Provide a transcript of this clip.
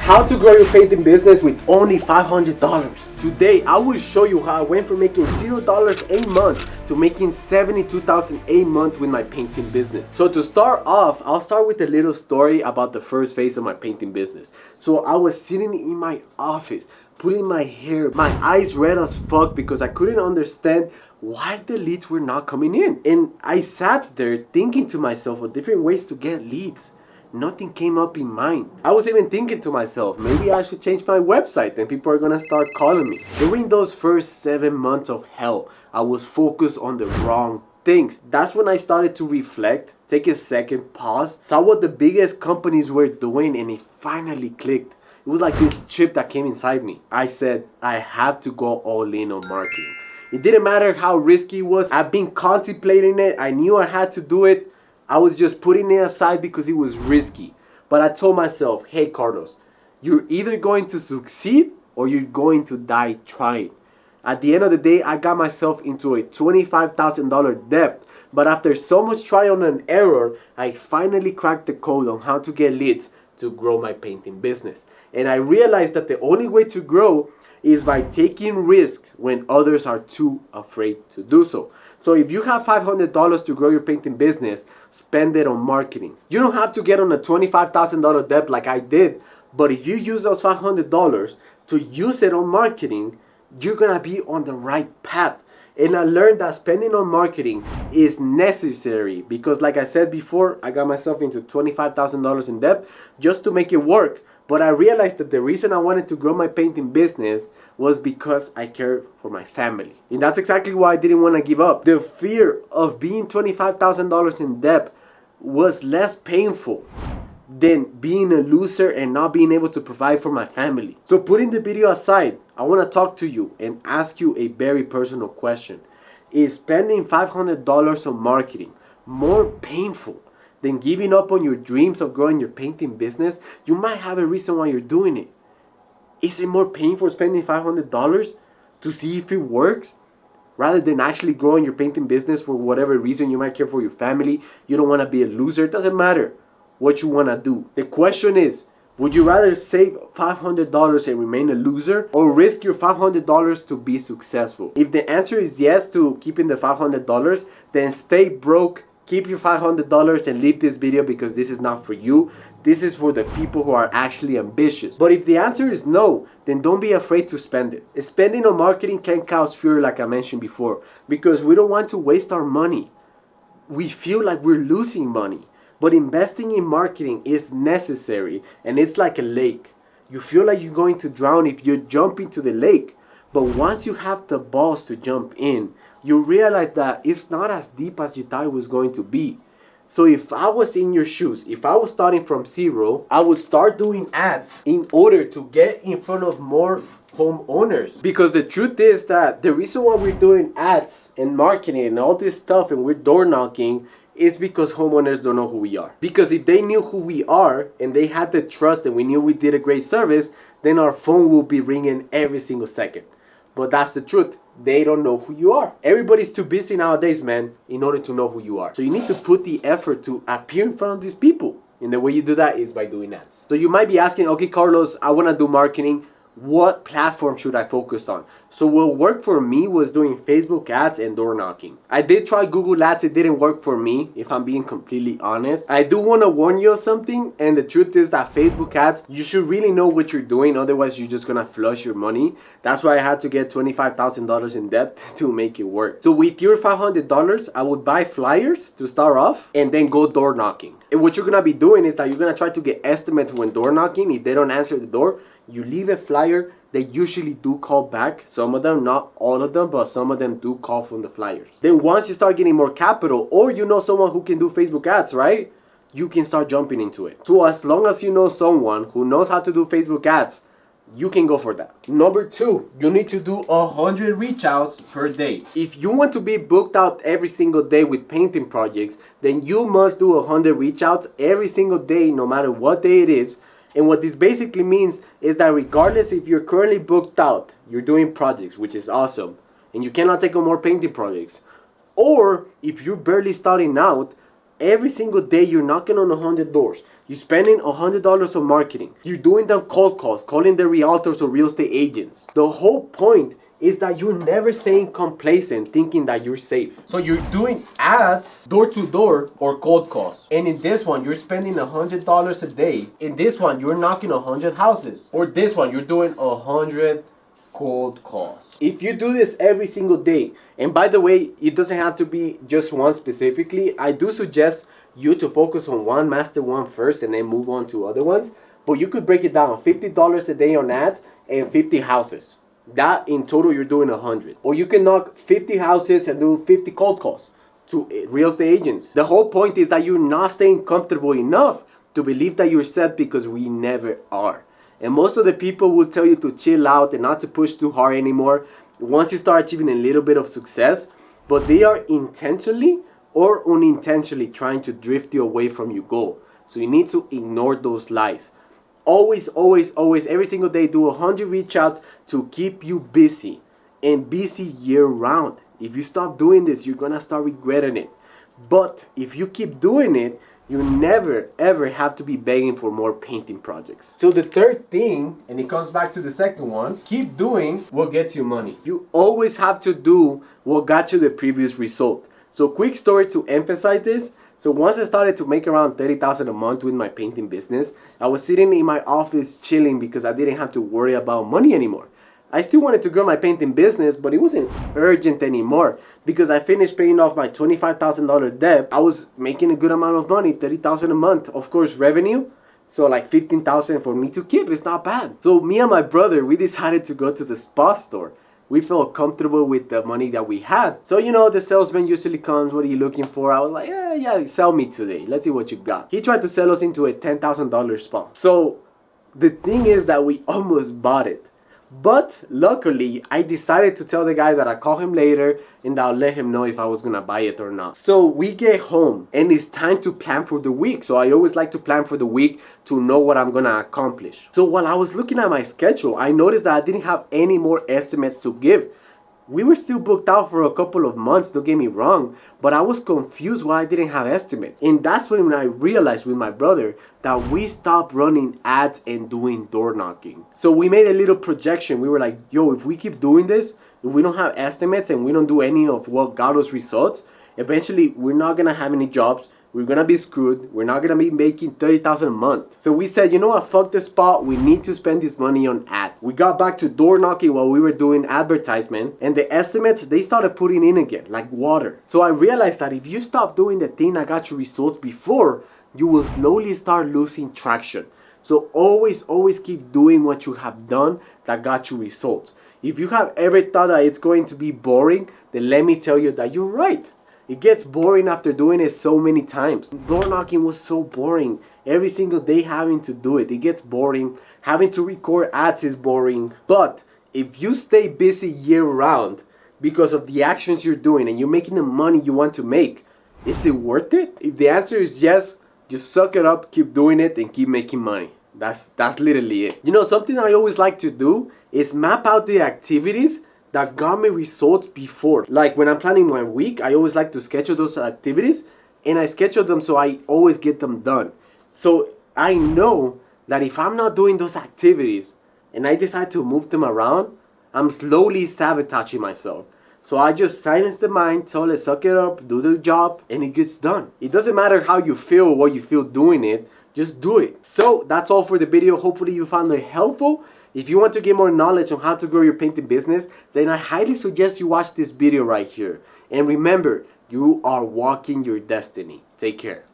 How to grow your painting business with only $500. Today, I will show you how I went from making $0 a month to making $72,000 a month with my painting business. So to start off, I'll start with a little story about the first phase of my painting business. So I was sitting in my office, pulling my hair, my eyes red as fuck because I couldn't understand why the leads were not coming in. And I sat there thinking to myself of different ways to get leads. Nothing came up in mind. I was even thinking to myself, maybe I should change my website and people are gonna start calling me. During those first 7 months of hell, I was focused on the wrong things. That's when I started to reflect, take a second, pause, saw what the biggest companies were doing, and it finally clicked. It was like this chip that came inside me. I said, I have to go all in on marketing. It didn't matter how risky it was. I've been contemplating it. I knew I had to do it. I was just putting it aside because it was risky. But I told myself, hey Carlos, you're either going to succeed or you're going to die trying. At the end of the day, I got myself into a $25,000 debt. But after so much trial and error, I finally cracked the code on how to get leads to grow my painting business. And I realized that the only way to grow is by taking risks when others are too afraid to do so. So if you have $500 to grow your painting business, spend it on marketing. You don't have to get on a $25,000 debt like I did, but if you use those $500 to use it on marketing, you're gonna be on the right path. And I learned that spending on marketing is necessary because, like I said before, I got myself into $25,000 in debt just to make it work. But I realized that the reason I wanted to grow my painting business was because I cared for my family. And that's exactly why I didn't want to give up. The fear of being $25,000 in debt was less painful than being a loser and not being able to provide for my family. So putting the video aside, I want to talk to you and ask you a very personal question. Is spending $500 on marketing more painful than giving up on your dreams of growing your painting business? You might have a reason why you're doing it. Is it more painful spending $500 to see if it works rather than actually growing your painting business for whatever reason? You might care for your family, you don't want to be a loser. It doesn't matter what you want to do. The question is, would you rather save $500 and remain a loser or risk your $500 to be successful? If the answer is yes to keeping the $500, then stay broke. Keep your $500 and leave this video because this is not for you. This is for the people who are actually ambitious. But if the answer is no, then don't be afraid to spend it. Spending on marketing can cause fear, like I mentioned before, because we don't want to waste our money. We feel like we're losing money. But investing in marketing is necessary, and it's like a lake. You feel like you're going to drown if you jump into the lake. But once you have the balls to jump in, you realize that it's not as deep as you thought it was going to be. So if I was in your shoes, if I was starting from zero, I would start doing ads in order to get in front of more homeowners. Because the truth is that the reason why we're doing ads and marketing and all this stuff and we're door knocking is because homeowners don't know who we are. Because if they knew who we are and they had the trust and we knew we did a great service, then our phone will be ringing every single second. But that's the truth. They don't know who you are. Everybody's too busy nowadays, man, in order to know who you are. So you need to put the effort to appear in front of these people. And the way you do that is by doing ads. So you might be asking, okay, Carlos, I want to do marketing. What platform should I focus on? So what worked for me was doing Facebook ads and door knocking. I did try Google ads. It didn't work for me, if I'm being completely honest. I do want to warn you of something, and the truth is that Facebook ads, you should really know what you're doing. Otherwise, you're just going to flush your money. That's why I had to get $25,000 in debt to make it work. So with your $500, I would buy flyers to start off and then go door knocking. And what you're going to be doing is that you're going to try to get estimates when door knocking. If they don't answer the door, you leave a flyer. They usually do call back. Some of them, not all of them, but some of them do call from the flyers. Then once you start getting more capital, or you know someone who can do Facebook ads, right? You can start jumping into it. So as long as you know someone who knows how to do Facebook ads, you can go for that. Number 2, you need to do 100 reach outs per day. If you want to be booked out every single day with painting projects, then you must do 100 reach outs every single day, no matter what day it is. And what this basically means is that regardless if you're currently booked out, you're doing projects, which is awesome, and you cannot take on more painting projects, or if you're barely starting out every single day you're knocking on 100 doors. You're spending $100 on marketing. You're doing them cold calls, calling the realtors or real estate agents. The whole point is that you're never staying complacent thinking that you're safe. So you're doing ads door to door or cold calls. And in this one, you're spending $100 a day. In this one, you're knocking 100 houses. Or this one, you're doing 100 cold calls. If you do this every single day, and by the way, it doesn't have to be just one specifically. I do suggest you to focus on one, master one first, and then move on to other ones. But you could break it down, $50 a day on ads and 50 houses. That in total you're doing 100. Or you can knock 50 houses and do 50 cold calls to real estate agents. The whole point is that you're not staying comfortable enough to believe that you're set, because we never are. And most of the people will tell you to chill out and not to push too hard anymore once you start achieving a little bit of success, but they are intentionally or unintentionally trying to drift you away from your goal. So you need to ignore those lies. Always, every single day, do 100 reach outs to keep you busy, and busy year round. If you stop doing this, you're gonna start regretting it. But if you keep doing it, you never ever have to be begging for more painting projects. So the third thing, and it comes back to the second one, keep doing what gets you money. You always have to do what got you the previous result. So quick story to emphasize this. So once I started to make around $30,000 a month with my painting business, I was sitting in my office chilling because I didn't have to worry about money anymore. I still wanted to grow my painting business, but it wasn't urgent anymore because I finished paying off my $25,000 debt. I was making a good amount of money, $30,000 a month. Of course, revenue. So like $15,000 for me to keep. It's not bad. So me and my brother, we decided to go to the spa store. We felt comfortable with the money that we had. So, you know, the salesman usually comes, what are you looking for? I was like, yeah, sell me today. Let's see what you got. He tried to sell us into a $10,000 spa. So the thing is that we almost bought it. But luckily, I decided to tell the guy that I'll call him later and I'll let him know if I was gonna buy it or not. So we get home and it's time to plan for the week. So I always like to plan for the week to know what I'm gonna accomplish. So while I was looking at my schedule, I noticed that I didn't have any more estimates to give. We were still booked out for a couple of months, don't get me wrong, but I was confused why I didn't have estimates. And that's when I realized with my brother that we stopped running ads and doing door knocking. So we made a little projection. We were like, yo, if we keep doing this, if we don't have estimates and we don't do any of what got us results, eventually we're not gonna have any jobs. We're gonna be screwed. We're not gonna be making $30,000 a month. So we said, you know what, fuck this spot. We need to spend this money on ads. We got back to door knocking while we were doing advertisement, and the estimates, they started putting in again, like water. So I realized that if you stop doing the thing that got you results before, you will slowly start losing traction. So always keep doing what you have done that got you results. If you have ever thought that it's going to be boring, then let me tell you that you're right. It gets boring after doing it so many times. Door knocking was so boring. Every single day having to do it. It gets boring. Having to record ads is boring. But if you stay busy year round because of the actions you're doing and you're making the money you want to make, is it worth it? If the answer is yes, just suck it up, keep doing it, and keep making money. That's literally it. You know, something I always like to do is map out the activities that got me results before. Like when I'm planning my week, I always like to schedule those activities, and I schedule them so I always get them done. So I know that if I'm not doing those activities and I decide to move them around, I'm slowly sabotaging myself. So I just silence the mind, tell it, suck it up, do the job, and it gets done. It doesn't matter how you feel or what you feel doing it, just do it. So that's all for the video. Hopefully you found it helpful. If you want to get more knowledge on how to grow your painting business, then I highly suggest you watch this video right here. And remember, you are walking your destiny. Take care.